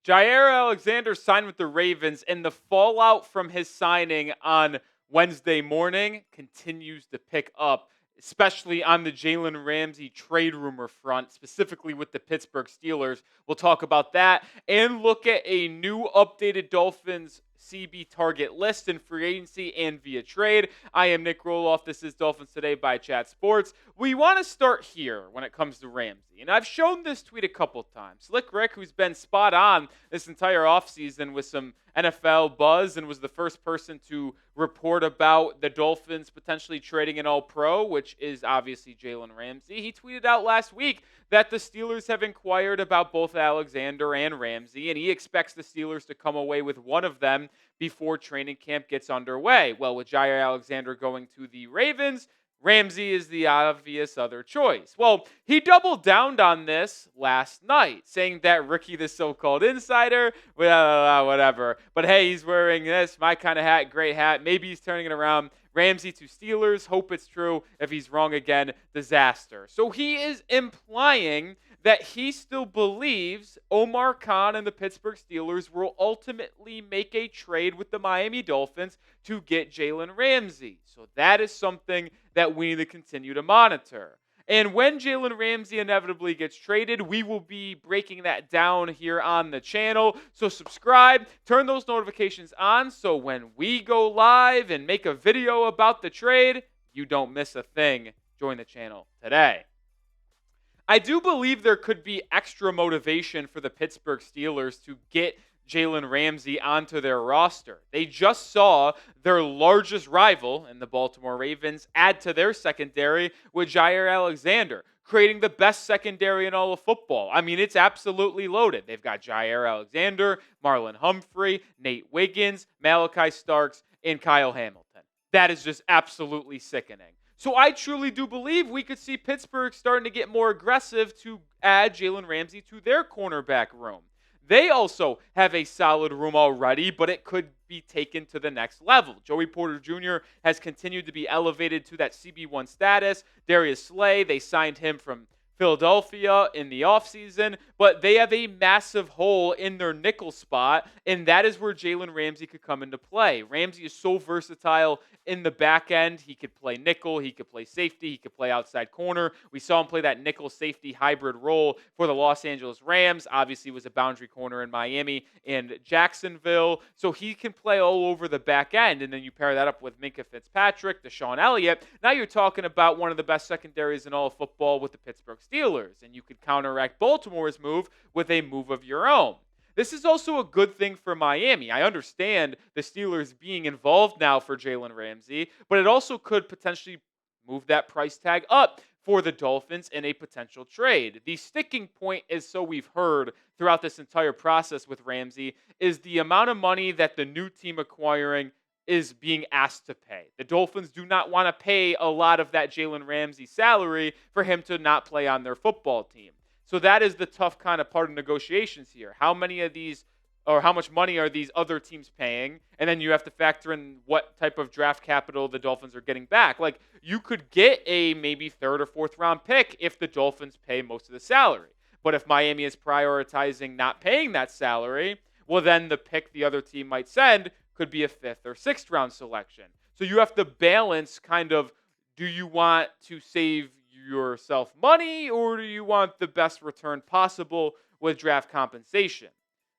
Jaire Alexander signed with the Ravens, and the fallout from his signing on Wednesday morning continues to pick up, especially on the Jalen Ramsey trade rumor front, specifically with the Pittsburgh Steelers. We'll talk about that and look at a new updated Dolphins CB target list in free agency and via trade. I am Nic Rohloff. This is Dolphins Today by Chat Sports. We want to start here when it comes to Ramsey. And I've shown this tweet a couple times. Slick Rick, who's been spot on this entire offseason with some NFL buzz and was the first person to report about the Dolphins potentially trading an All-Pro, which is obviously Jalen Ramsey. He tweeted out last week that the Steelers have inquired about both Alexander and Ramsey, and he expects the Steelers to come away with one of them before training camp gets underway. Well, with Jaire Alexander going to the Ravens, Ramsey is the obvious other choice. Well, he doubled down on this last night, saying that Ricky, the so-called insider, whatever. But hey, he's wearing this, my kind of hat, great hat. Maybe he's turning it around. Ramsey to Steelers. Hope it's true. If he's wrong again, disaster. So he is implying that he still believes Omar Khan and the Pittsburgh Steelers will ultimately make a trade with the Miami Dolphins to get Jalen Ramsey. So that is something that we need to continue to monitor. And when Jalen Ramsey inevitably gets traded, we will be breaking that down here on the channel. So subscribe, turn those notifications on so when we go live and make a video about the trade, you don't miss a thing. Join the channel today. I do believe there could be extra motivation for the Pittsburgh Steelers to get Jalen Ramsey onto their roster. They just saw their largest rival in the Baltimore Ravens add to their secondary with Jaire Alexander, creating the best secondary in all of football. I mean, it's absolutely loaded. They've got Jaire Alexander, Marlon Humphrey, Nate Wiggins, Malachi Starks, and Kyle Hamilton. That is just absolutely sickening. So I truly do believe we could see Pittsburgh starting to get more aggressive to add Jalen Ramsey to their cornerback room. They also have a solid room already, but it could be taken to the next level. Joey Porter Jr. has continued to be elevated to that CB1 status. Darius Slay, they signed him from Philadelphia in the offseason, but they have a massive hole in their nickel spot, and that is where Jalen Ramsey could come into play. Ramsey is so versatile in the back end. He could play nickel, he could play safety, he could play outside corner. We saw him play that nickel safety hybrid role for the Los Angeles Rams. Obviously, was a boundary corner in Miami and Jacksonville, so he can play all over the back end, and then you pair that up with Minkah Fitzpatrick, Deshaun Elliott. Now you're talking about one of the best secondaries in all of football with the Pittsburgh Steelers, and you could counteract Baltimore's move with a move of your own. This is also a good thing for Miami. I understand the Steelers being involved now for Jalen Ramsey, but it also could potentially move that price tag up for the Dolphins in a potential trade. The sticking point is, so we've heard throughout this entire process with Ramsey, is the amount of money that the new team acquiring is being asked to pay. The Dolphins do not want to pay a lot of that Jalen Ramsey salary for him to not play on their football team. So that is the tough kind of part of negotiations here. How many of these, or how much money are these other teams paying? And then you have to factor in what type of draft capital the Dolphins are getting back. Like, you could get a maybe third or fourth round pick if the Dolphins pay most of the salary. But if Miami is prioritizing not paying that salary, well, then the pick the other team might send could be a fifth or sixth round selection. So you have to balance kind of, do you want to save yourself money or do you want the best return possible with draft compensation?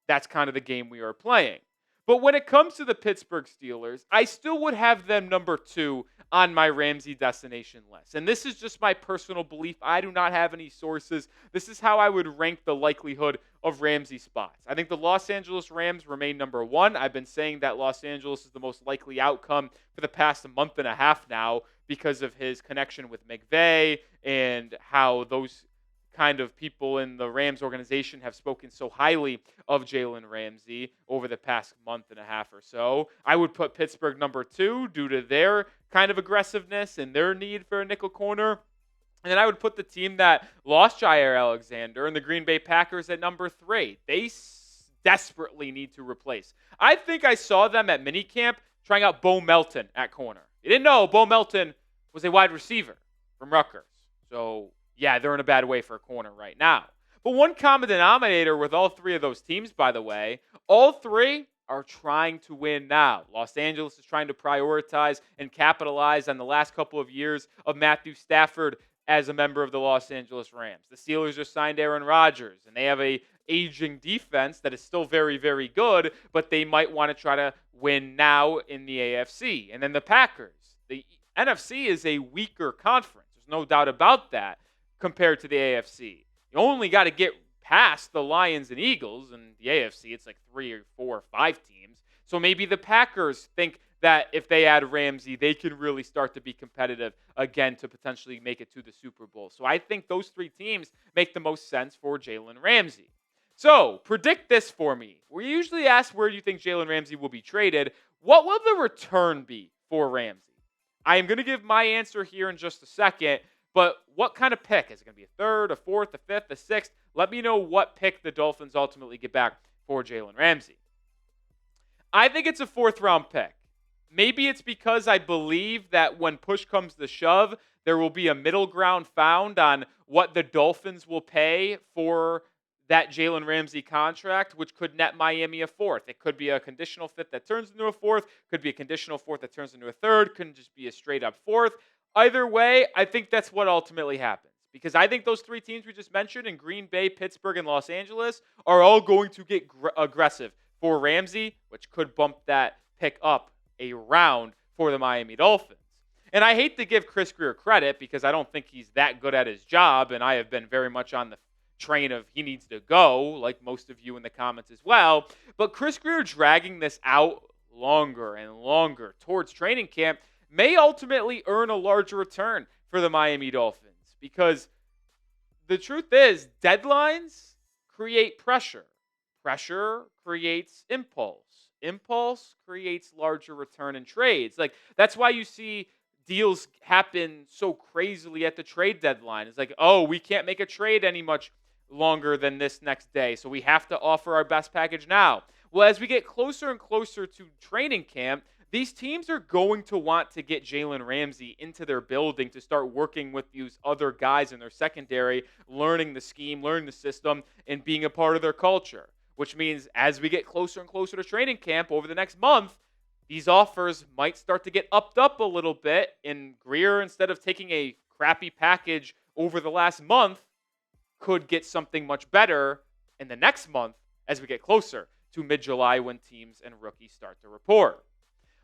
That's kind of the game we are playing. But when it comes to the Pittsburgh Steelers, I still would have them number 2 on my Ramsey destination list. And this is just my personal belief. I do not have any sources. This is how I would rank the likelihood of Ramsey spots. I think the Los Angeles Rams remain number 1. I've been saying that Los Angeles is the most likely outcome for the past month and a half now because of his connection with McVay and how those kind of people in the Rams organization have spoken so highly of Jalen Ramsey over the past month and a half or so. I would put Pittsburgh number 2 due to their kind of aggressiveness and their need for a nickel corner. And then I would put the team that lost Jaire Alexander and the Green Bay Packers at number 3. They desperately need to replace. I think I saw them at minicamp trying out Bo Melton at corner. You didn't know Bo Melton was a wide receiver from Rutgers. So yeah, they're in a bad way for a corner right now. But one common denominator with all three of those teams, by the way, all three are trying to win now. Los Angeles is trying to prioritize and capitalize on the last couple of years of Matthew Stafford as a member of the Los Angeles Rams. The Steelers just signed Aaron Rodgers, and they have a aging defense that is still very, very good, but they might want to try to win now in the AFC. And then the Packers. The NFC is a weaker conference. There's no doubt about that compared to the AFC. You only got to get past the Lions and Eagles. And the AFC, it's like 3 or 4 or 5 teams. So maybe the Packers think that if they add Ramsey, they can really start to be competitive again to potentially make it to the Super Bowl. So I think those 3 teams make the most sense for Jalen Ramsey. So predict this for me. We usually ask where do you think Jalen Ramsey will be traded. What will the return be for Ramsey? I am going to give my answer here in just a second, but what kind of pick? Is it going to be a 3rd, a 4th, a 5th, a 6th? Let me know what pick the Dolphins ultimately get back for Jalen Ramsey. I think it's a 4th-round pick. Maybe it's because I believe that when push comes to shove, there will be a middle ground found on what the Dolphins will pay for that Jalen Ramsey contract, which could net Miami a 4th. It could be a conditional 5th that turns into a 4th, could be a conditional 4th that turns into a 3rd, couldn't just be a straight-up 4th. Either way, I think that's what ultimately happens. Because I think those 3 teams we just mentioned in Green Bay, Pittsburgh, and Los Angeles are all going to get aggressive for Ramsey, which could bump that pick up a round for the Miami Dolphins. And I hate to give Chris Grier credit because I don't think he's that good at his job, and I have been very much on the train of he needs to go, like most of you in the comments as well. But Chris Grier dragging this out longer and longer towards training camp may ultimately earn a larger return for the Miami Dolphins because the truth is deadlines create pressure. Pressure creates impulse. Impulse creates larger return in trades. Like that's why you see deals happen so crazily at the trade deadline. It's like, oh, we can't make a trade any much longer than this next day, so we have to offer our best package now. Well, as we get closer and closer to training camp, these teams are going to want to get Jalen Ramsey into their building to start working with these other guys in their secondary, learning the scheme, learning the system, and being a part of their culture. Which means as we get closer and closer to training camp over the next month, these offers might start to get upped up a little bit. And Grier, instead of taking a crappy package over the last month, could get something much better in the next month as we get closer to mid-July when teams and rookies start to report.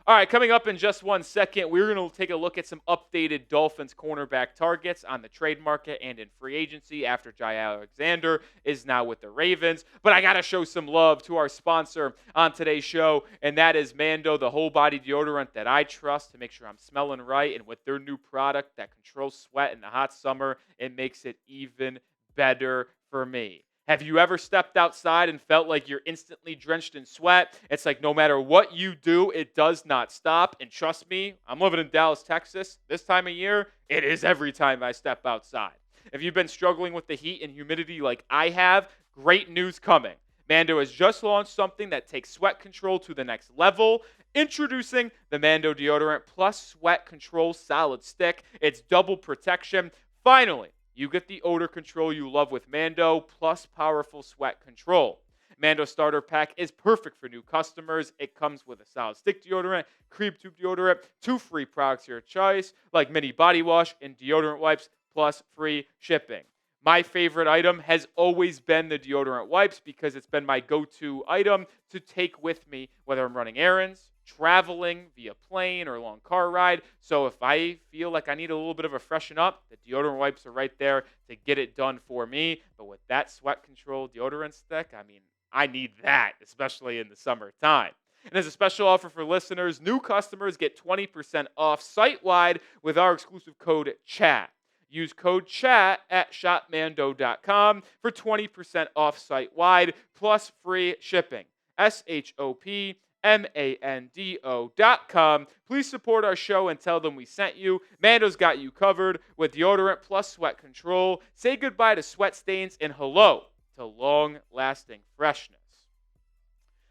All right, coming up in just 1 second, we're going to take a look at some updated Dolphins cornerback targets on the trade market and in free agency after Jaire Alexander is now with the Ravens. But I got to show some love to our sponsor on today's show, and that is Mando, the whole-body deodorant that I trust to make sure I'm smelling right. And with their new product that controls sweat in the hot summer, it makes it even better for me. Have you ever stepped outside and felt like you're instantly drenched in sweat? It's like no matter what you do, it does not stop. And trust me, I'm living in Dallas, Texas. This time of year, it is every time I step outside. If you've been struggling with the heat and humidity like I have, great news coming. Mando has just launched something that takes sweat control to the next level. Introducing the Mando Deodorant Plus Sweat Control Solid Stick. It's double protection. Finally, you get the odor control you love with Mando, plus powerful sweat control. Mando Starter Pack is perfect for new customers. It comes with a solid stick deodorant, cream tube deodorant, 2 free products of your choice, like mini body wash and deodorant wipes, plus free shipping. My favorite item has always been the deodorant wipes because it's been my go-to item to take with me, whether I'm running errands, traveling via plane or a long car ride. So if I feel like I need a little bit of a freshen up, the deodorant wipes are right there to get it done for me. But with that sweat control deodorant stick, I mean, I need that, especially in the summertime. And as a special offer for listeners, new customers get 20% off site-wide with our exclusive code CHAT. Use code CHAT at shopmando.com for 20% off site-wide plus free shipping. SHOPMANDO.com. Please support our show and tell them we sent you. Mando's got you covered with deodorant plus sweat control. Say goodbye to sweat stains and hello to long-lasting freshness.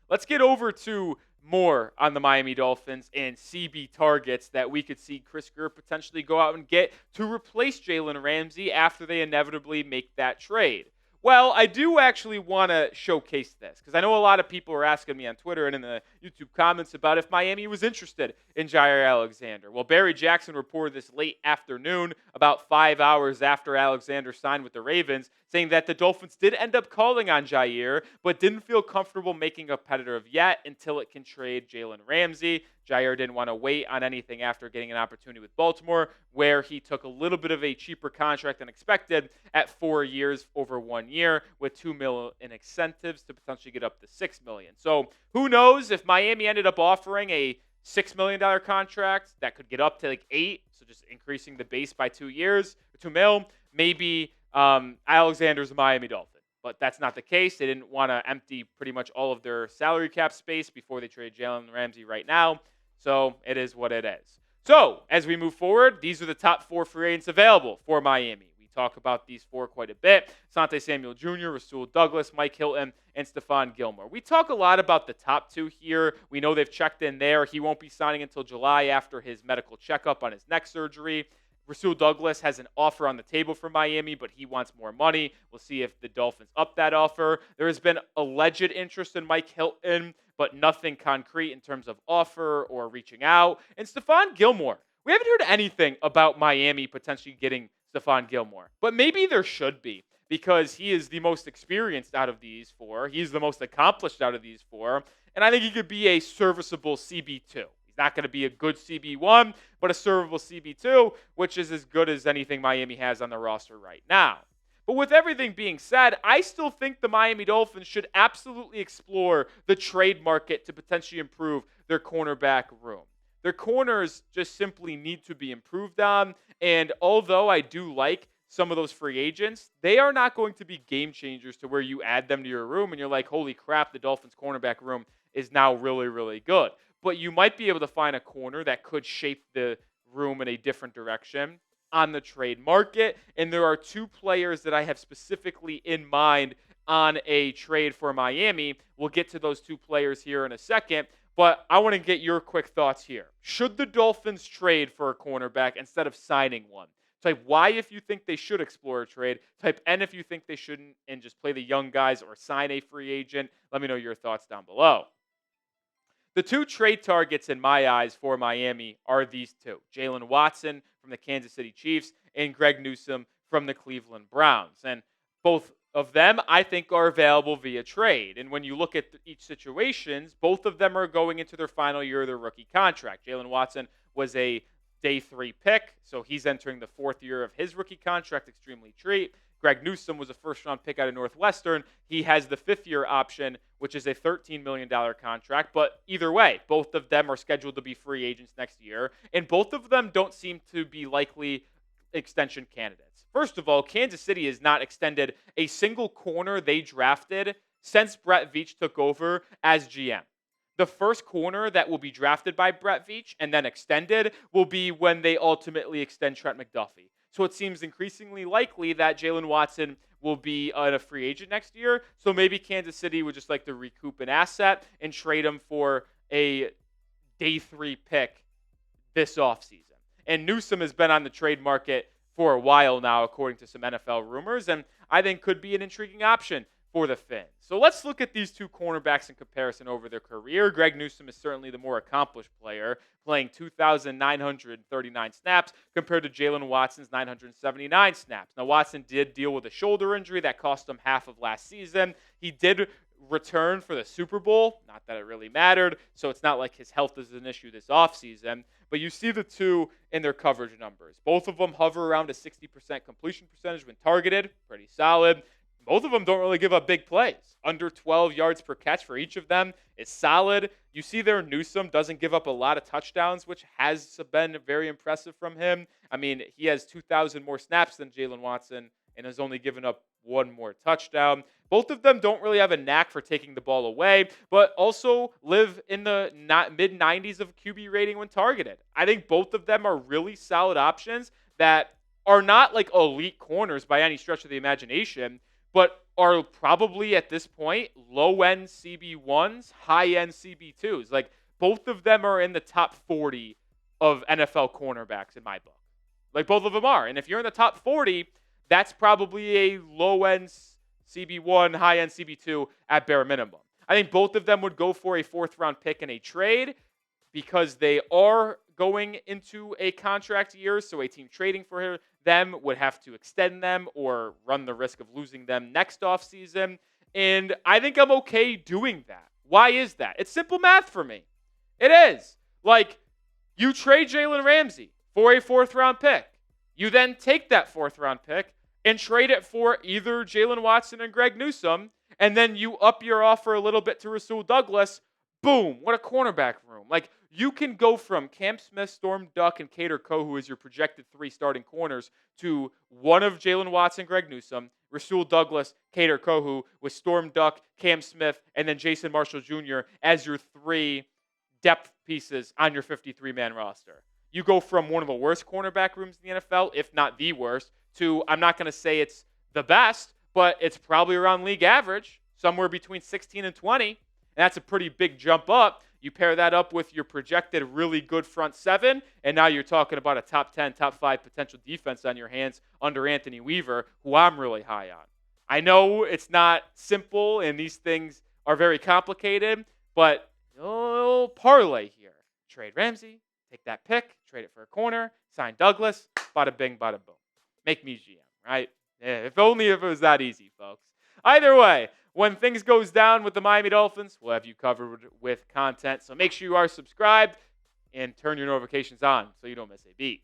Let's get over to more on the Miami Dolphins and CB targets that we could see Chris Grier potentially go out and get to replace Jalen Ramsey after they inevitably make that trade. Well, I do actually want to showcase this because I know a lot of people are asking me on Twitter and in the YouTube comments about if Miami was interested in Jaire Alexander. Well, Barry Jackson reported this late afternoon, about 5 hours after Alexander signed with the Ravens, saying that the Dolphins did end up calling on Jaire, but didn't feel comfortable making a competitive yet until it can trade Jalen Ramsey. Jaire didn't want to wait on anything after getting an opportunity with Baltimore, where he took a little bit of a cheaper contract than expected at 4 years over 1 year with $2 million in incentives to potentially get up to $6 million. So who knows if Miami ended up offering a $6 million contract that could get up to like 8, so just increasing the base by 2 years, $2 million, maybe Alexander's a Miami Dolphin. But that's not the case. They didn't want to empty pretty much all of their salary cap space before they trade Jalen Ramsey right now. So it is what it is. So as we move forward, these are the top 4 free agents available for Miami. We talk about these 4 quite a bit. Asante Samuel Jr., Rasul Douglas, Mike Hilton, and Stephon Gilmore. We talk a lot about the top 2 here. We know they've checked in there. He won't be signing until July after his medical checkup on his neck surgery. Rasul Douglas has an offer on the table for Miami, but he wants more money. We'll see if the Dolphins up that offer. There has been alleged interest in Mike Hilton, but nothing concrete in terms of offer or reaching out. And Stephon Gilmore, we haven't heard anything about Miami potentially getting Stephon Gilmore, but maybe there should be because he is the most experienced out of these 4. He's the most accomplished out of these 4, and I think he could be a serviceable CB2. He's not going to be a good CB1, but a servable CB2, which is as good as anything Miami has on the roster right now. But with everything being said, I still think the Miami Dolphins should absolutely explore the trade market to potentially improve their cornerback room. Their corners just simply need to be improved on, and although I do like some of those free agents, they are not going to be game changers to where you add them to your room and you're like, holy crap, the Dolphins cornerback room is now really, really good. But you might be able to find a corner that could shape the room in a different direction on the trade market. And there are 2 players that I have specifically in mind on a trade for Miami. We'll get to those 2 players here in a second. But I want to get your quick thoughts here. Should the Dolphins trade for a cornerback instead of signing one? Type Y if you think they should explore a trade. Type N if you think they shouldn't and just play the young guys or sign a free agent. Let me know your thoughts down below. The 2 trade targets in my eyes for Miami are these 2. Jalen Watson from the Kansas City Chiefs and Greg Newsome from the Cleveland Browns. And both of them, I think, are available via trade. And when you look at each situations, both of them are going into their final year of their rookie contract. Jalen Watson was a day 3 pick, so he's entering the 4th year of his rookie contract, extremely cheap. Greg Newsome was a first-round pick out of Northwestern. He has the 5th-year option, which is a $13 million contract. But either way, both of them are scheduled to be free agents next year, and both of them don't seem to be likely extension candidates. First of all, Kansas City has not extended a single corner they drafted since Brett Veach took over as GM. The first corner that will be drafted by Brett Veach and then extended will be when they ultimately extend Trent McDuffie. So it seems increasingly likely that Jalen Watson will be a free agent next year. So maybe Kansas City would just like to recoup an asset and trade him for a day 3 pick this offseason. And Newsome has been on the trade market for a while now, according to some NFL rumors, and I think could be an intriguing option for the Fins. So let's look at these 2 cornerbacks in comparison over their career. Greg Newsome is certainly the more accomplished player, playing 2,939 snaps compared to Jalen Watson's 979 snaps. Now, Watson did deal with a shoulder injury that cost him half of last season. He did return for the Super Bowl, not that it really mattered, so it's not like his health is an issue this offseason. But you see the 2 in their coverage numbers. Both of them hover around a 60% completion percentage when targeted, pretty solid. Both of them don't really give up big plays. Under 12 yards per catch for each of them is solid. You see there Newsome doesn't give up a lot of touchdowns, which has been very impressive from him. I mean, he has 2,000 more snaps than Jalen Watson and has only given up 1 more touchdown. Both of them don't really have a knack for taking the ball away, but also live in the mid-90s of QB rating when targeted. I think both of them are really solid options that are not like elite corners by any stretch of the imagination, but are probably at this point low-end CB1s, high-end CB2s. Like, both of them are in the top 40 of NFL cornerbacks in my book. Like, both of them are. And if you're in the top 40, that's probably a low-end CB1, high-end CB2 at bare minimum. I think both of them would go for a 4th-round pick in a trade because they are going into a contract year, so a team trading for them would have to extend them or run the risk of losing them next offseason. And I think I'm okay doing that. Why is that? It's simple math for me. It is. Like, you trade Jalen Ramsey for a 4th-round pick. You then take that 4th-round pick and trade it for either Jalen Watson and Greg Newsome, and then you up your offer a little bit to Rasul Douglas. Boom, what a cornerback room. Like, you can go from Cam Smith, Storm Duck, and Kader Kohou as your projected 3 starting corners to one of Jalen Watson, Greg Newsome, Rasul Douglas, Kader Kohou, with Storm Duck, Cam Smith, and then Jason Marshall Jr. as your 3 depth pieces on your 53-man roster. You go from one of the worst cornerback rooms in the NFL, if not the worst, to, I'm not going to say it's the best, but it's probably around league average, somewhere between 16 and 20. And that's a pretty big jump up. You pair that up with your projected really good front 7, and now you're talking about a top 10, top 5 potential defense on your hands under Anthony Weaver, who I'm really high on. I know it's not simple, and these things are very complicated, but parlay here. Trade Ramsey, take that pick, trade it for a corner, sign Douglas, bada bing, bada boom. Make me GM, right? Yeah, if only if it was that easy, folks. Either way, when things goes down with the Miami Dolphins, we'll have you covered with content. So make sure you are subscribed and turn your notifications on so you don't miss a beat.